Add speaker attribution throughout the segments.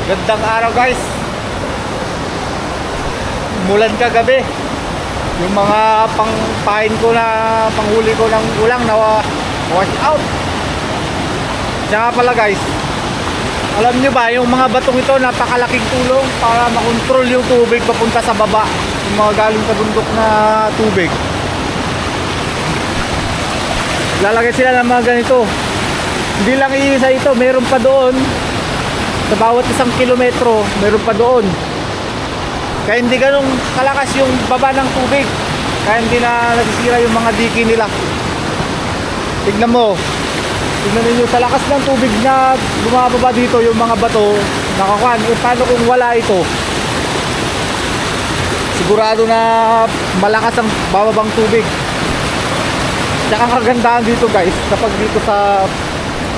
Speaker 1: Gandang araw guys. Mulan kagabi. Yung mga pangpain ko na panghuli ko ng ulang na wash out. Tsaka pala guys, alam nyo ba yung mga batong ito napakalaking tulong para makontrol yung tubig papunta sa baba, yung mga galing sa bundok na tubig. Lalagay sila ng mga ganito. Hindi lang iisa ito, meron pa doon. Sa bawat isang kilometro, meron pa doon. Kaya hindi ganong kalakas yung baba ng tubig. Kaya hindi na nasisira yung mga diki nila. Tignan mo. Tignan ninyo sa lakas ng tubig na bumababa dito yung mga bato. Nakakuan. E paano kung wala ito? Sigurado na malakas ang bababang tubig. Tsaka kagandahan dito guys. Kapag dito sa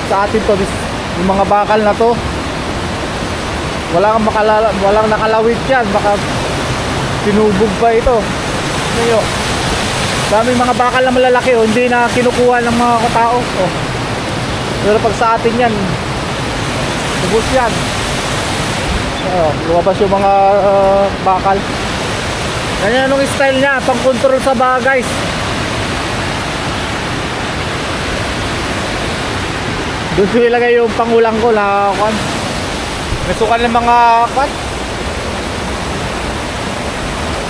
Speaker 1: atin to, yung mga bakal na to, walang nakalawit yan, baka tinubog pa ito. Ngayon, daming mga bakal na malalaki, oh, hindi na kinukuha ng mga tao. Oh. Pero pag sa atin yan, tubos yan. Oh, lumabas yung mga bakal. Ganyan yung style niya, pang control sa baha guys. Doon ko ilagay yung pangulang ko na nasukan ng mga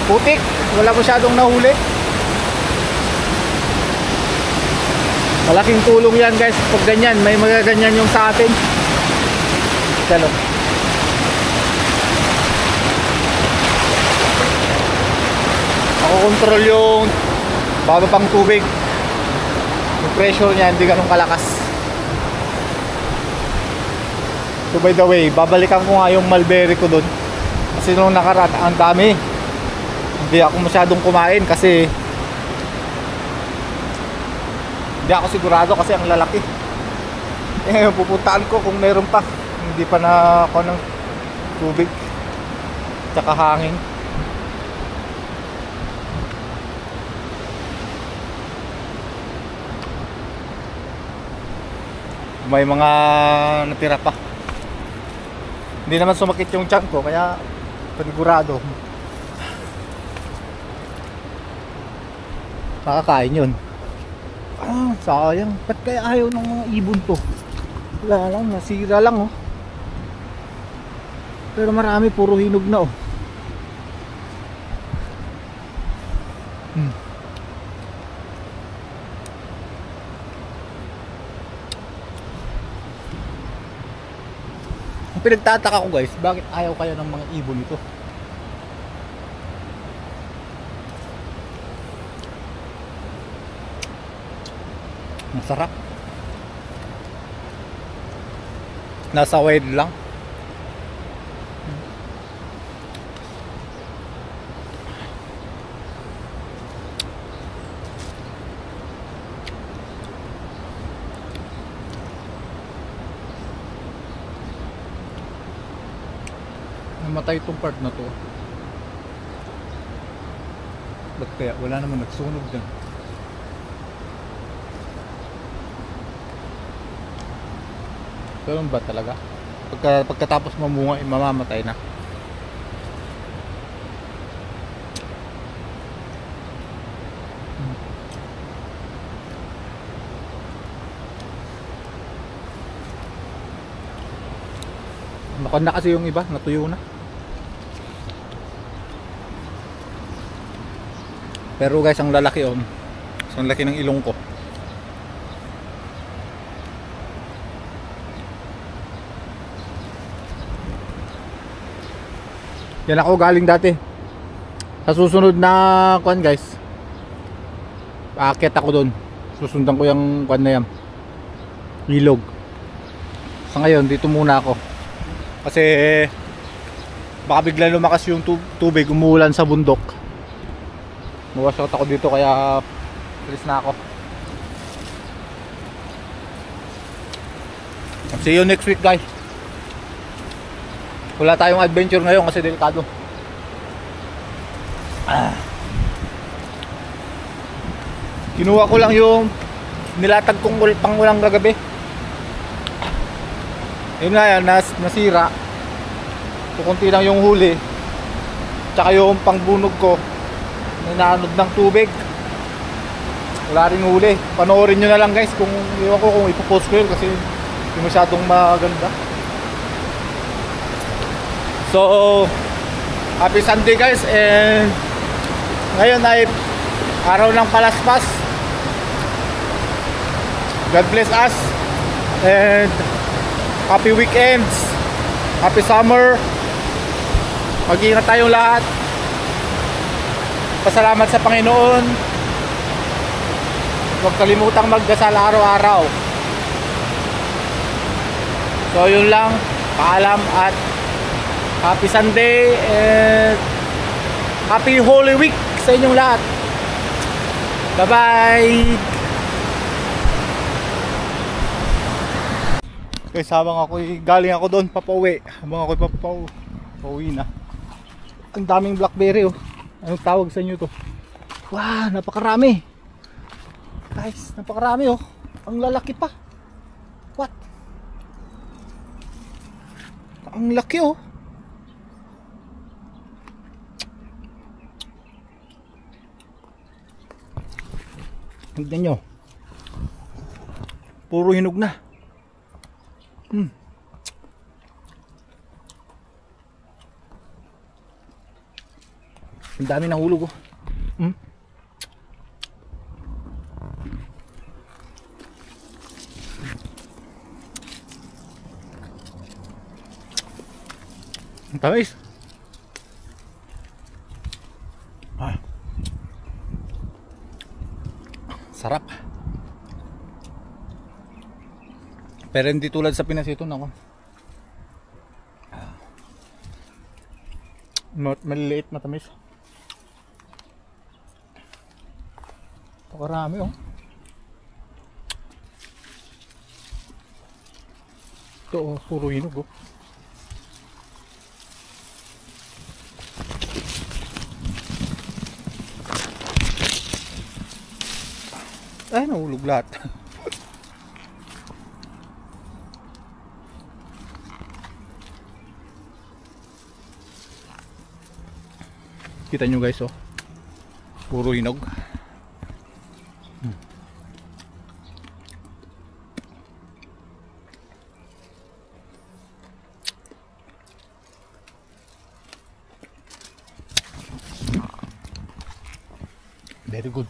Speaker 1: putik, wala masyadong nahuli. Malaking tulong yan guys pag ganyan, may magaganyan yung sa atin. Talo. Ako control yung bababang tubig. Yung pressure niya hindi ganun kalakas. So by the way, babalikan ko nga yung mulberry ko doon. Kasi nung nakaraan, ang dami. Hindi ako masyadong kumain kasi hindi ako sigurado kasi ang lalaki. Eh, pupuntaan ko kung meron pa. Hindi pa na ako ng tubig. Tsaka hangin. May mga natira pa. Hindi naman sumakit yung tiyan ko, kaya panigurado makakain yun. Ah, sayang. Ba't kaya ayaw ng mga ibon to? Wala lang, nasira lang oh. Pero marami, puro hinog na oh. Ang pinagtataka ko guys, bakit ayaw kaya ng mga ibon ito? Ang sarap. Nasa wide lang. Namatay itong part na to. Ba't kaya wala naman nagsunog dyan? Ganun ba talaga? Pagkatapos mamunga, mamamatay na. Makan na kasi yung iba, natuyo na. Pero guys, ang lalaki oh. Ang laki ng ilong ko. Yan ako galing dati. Sa susunod na kuan guys, aakyat ako doon. Susundan ko yung kuan na yan, ilog. Sa ngayon, dito muna ako. Kasi baka bigla lumakas yung tubig, umuulan sa bundok. Mawasakot ako dito kaya alis na ako. See you next week guys. Wala tayong adventure ngayon kasi delikado. Kinuha ko lang yung nilatag kong pangulang kagabi. Yun nga yan, nasira. kukunti lang yung huli. Tsaka yung pangbunog ko, nananod ng tubig. Wala rin huli. Panoorin nyo na lang guys kung iwan ko kung ipopost ko yun kasi hindi masyadong maganda. So, happy Sunday guys, and ngayon ay araw ng Palaspas. God bless us and happy weekends, happy summer. Mag-iingat tayong lahat. Pasalamat sa Panginoon. Huwag kalimutang magdasal araw-araw. So yun lang, paalam at happy Sunday and happy Holy Week sa inyong lahat. Bye bye. Guys, habang galing ako doon papauwi, habang ako'y papauwi na, ang daming blackberry oh. Anong tawag sa inyo to? Wow, napakarami guys, napakarami oh. Ang lalaki pa. What? Ang laki oh. Tignan nyo, puro hinog na. Ang dami nahulog oh. Ang tamis. Sarap. Pero hindi tulad sa Pinas ito, nako. Maliliit, matamis. Pakarami oh. Ito oh, puro hinog oh. Ay, nahulog lahat. Kita nyo guys oh, puro hinog. Very good.